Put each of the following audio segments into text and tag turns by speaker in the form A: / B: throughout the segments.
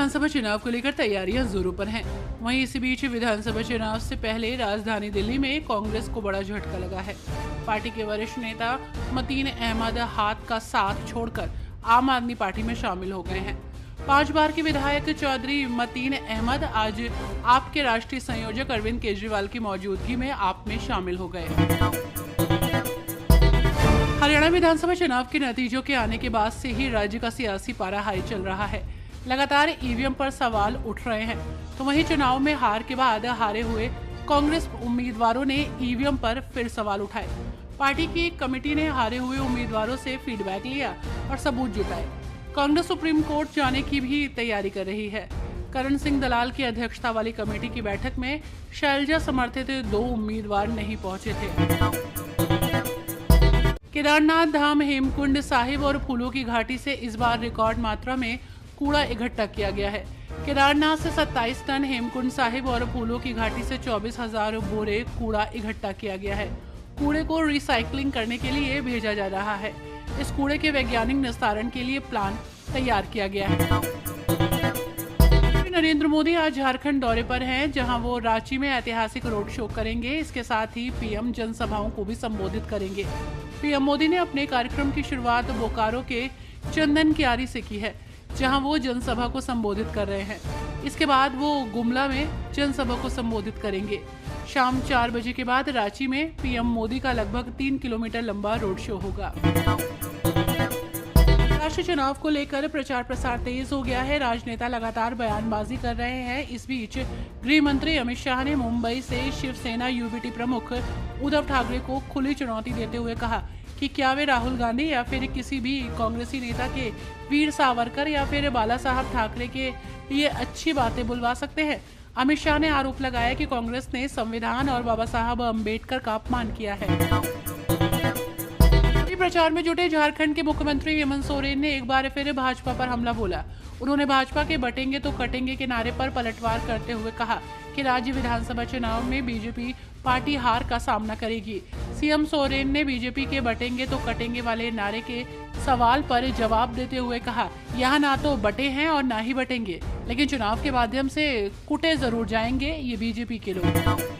A: विधानसभा चुनाव को लेकर तैयारियां जोरों पर हैं। वहीं इसी बीच विधानसभा चुनाव से पहले राजधानी दिल्ली में कांग्रेस को बड़ा झटका लगा है। पार्टी के वरिष्ठ नेता मतीन अहमद हाथ का साथ छोड़कर आम आदमी पार्टी में शामिल हो गए हैं। 5 बार के विधायक चौधरी मतीन अहमद आज आप के राष्ट्रीय संयोजक अरविंद केजरीवाल की मौजूदगी में आप में शामिल हो गए। हरियाणा विधानसभा चुनाव के नतीजों के आने के बाद से ही राज्य का सियासी पारा हाई चल रहा है। लगातार ईवीएम पर सवाल उठ रहे हैं, तो वहीं चुनाव में हार के बाद हारे हुए कांग्रेस उम्मीदवारों ने ईवीएम पर फिर सवाल उठाए। पार्टी की एक कमेटी ने हारे हुए उम्मीदवारों से फीडबैक लिया और सबूत जुटाए। कांग्रेस सुप्रीम कोर्ट जाने की भी तैयारी कर रही है। करण सिंह दलाल की अध्यक्षता वाली कमेटी की बैठक में शैलजा समर्थित 2 उम्मीदवार नहीं पहुंचे थे। केदारनाथ धाम, हेमकुंड साहिब और फूलों की घाटी से इस बार रिकॉर्ड मात्रा में कूड़ा इकट्ठा किया गया है। केदारनाथ से 27 टन, हेमकुंड साहिब और फूलों की घाटी से 24,000 बोरे कूड़ा इकट्ठा किया गया है। कूड़े को रिसाइकलिंग करने के लिए भेजा जा रहा है। इस कूड़े के वैज्ञानिक निस्तारण के लिए प्लान तैयार किया गया है। नरेंद्र मोदी आज झारखंड दौरे पर हैं, जहां वो रांची में ऐतिहासिक रोड शो करेंगे। इसके साथ ही पीएम जनसभाओं को भी संबोधित करेंगे। पीएम मोदी ने अपने कार्यक्रम की शुरुआत बोकारो के चंदन कियारी से की है, जहां वो जनसभा को संबोधित कर रहे हैं। इसके बाद वो गुमला में जनसभा को संबोधित करेंगे। शाम 4 बजे के बाद रांची में पीएम मोदी का लगभग 3 किलोमीटर लंबा रोड शो होगा। राष्ट्रीय चुनाव को लेकर प्रचार प्रसार तेज हो गया है। राजनेता लगातार बयानबाजी कर रहे हैं। इस बीच गृह मंत्री अमित शाह ने मुंबई से शिवसेना यूबीटी प्रमुख उद्धव ठाकरे को खुली चुनौती देते हुए कहा कि क्या वे राहुल गांधी या फिर किसी भी कांग्रेसी नेता के वीर सावरकर या फिर बाला साहब ठाकरे के लिए अच्छी बातें बुलवा सकते हैं। अमित शाह ने आरोप लगाया कि कांग्रेस ने संविधान और बाबा साहब अम्बेडकर का अपमान किया है। प्रचार में जुटे झारखंड के मुख्यमंत्री हेमंत सोरेन ने एक बार फिर भाजपा पर हमला बोला। उन्होंने भाजपा के बटेंगे तो कटेंगे के नारे पर पलटवार करते हुए कहा कि राज्य विधानसभा चुनाव में बीजेपी पार्टी हार का सामना करेगी। सीएम सोरेन ने बीजेपी के बटेंगे तो कटेंगे वाले नारे के सवाल पर जवाब देते हुए कहा, यहाँ ना तो बटे हैं और ना ही बटेंगे, लेकिन चुनाव के माध्यम से कुटे जरूर जाएंगे ये बीजेपी के लोग।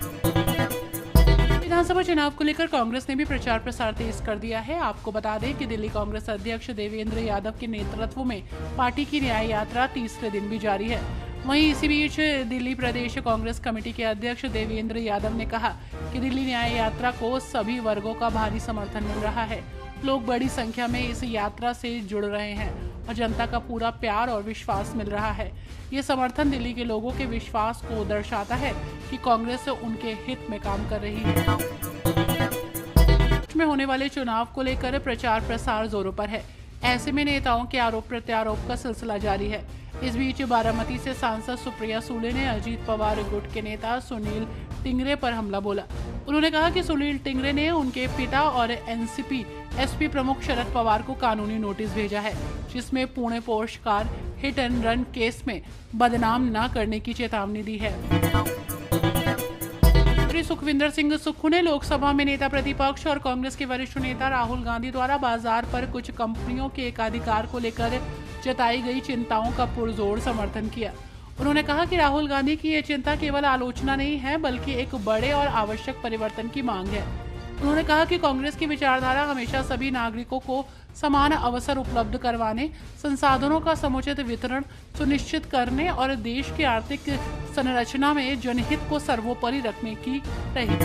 A: विधानसभा चुनाव को लेकर कांग्रेस ने भी प्रचार प्रसार तेज कर दिया है। आपको बता दें कि दिल्ली कांग्रेस अध्यक्ष देवेंद्र यादव के नेतृत्व में पार्टी की न्याय यात्रा तीसरे दिन भी जारी है। वहीं इसी बीच दिल्ली प्रदेश कांग्रेस कमेटी के अध्यक्ष देवेंद्र यादव ने कहा कि दिल्ली न्याय यात्रा को सभी वर्गों का भारी समर्थन मिल रहा है। लोग बड़ी संख्या में इस यात्रा से जुड़ रहे हैं और जनता का पूरा प्यार और विश्वास मिल रहा है। ये समर्थन दिल्ली के लोगों के विश्वास को दर्शाता है कि कांग्रेस उनके हित में काम कर रही है। में होने वाले चुनाव को लेकर प्रचार प्रसार जोरों पर है। ऐसे में नेताओं के आरोप प्रत्यारोप का सिलसिला जारी है। इस बीच बारामती से सांसद सुप्रिया सुले ने अजीत पवार गुट के नेता सुनील टिंगरे पर हमला बोला। उन्होंने कहा कि सुनील टिंगरे ने उनके पिता और एनसीपी एसपी प्रमुख शरद पवार को कानूनी नोटिस भेजा है, जिसमें Pune post car hit and run case में बदनाम न करने की चेतावनी दी है। सुखविंदर सिंह सुक्खू ने लोकसभा में नेता प्रतिपक्ष और कांग्रेस के वरिष्ठ नेता राहुल गांधी द्वारा बाजार पर कुछ कंपनियों के एकाधिकार को लेकर जताई गई चिंताओं का पुरजोर समर्थन किया। उन्होंने कहा कि राहुल गांधी की ये चिंता केवल आलोचना नहीं है, बल्कि एक बड़े और आवश्यक परिवर्तन की मांग है। उन्होंने कहा कि कांग्रेस की विचारधारा हमेशा सभी नागरिकों को समान अवसर उपलब्ध करवाने, संसाधनों का समुचित वितरण सुनिश्चित करने और देश की आर्थिक संरचना में जनहित को सर्वोपरि रखने की रही।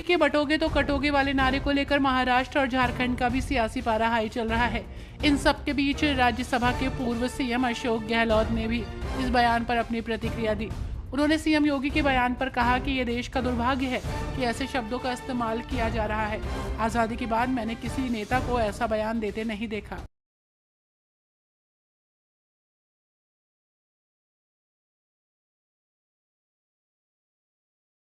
A: के बटोगे तो कटोगे वाले नारे को लेकर महाराष्ट्र और झारखंड का भी सियासी पारा हाई चल रहा है। इन सब के बीच राज्यसभा के पूर्व सीएम अशोक गहलोत ने भी इस बयान पर अपनी प्रतिक्रिया दी। उन्होंने सीएम योगी के बयान पर कहा कि ये देश का दुर्भाग्य है कि ऐसे शब्दों का इस्तेमाल किया जा रहा है। आज़ादी के बाद मैंने किसी नेता को ऐसा बयान देते नहीं देखा।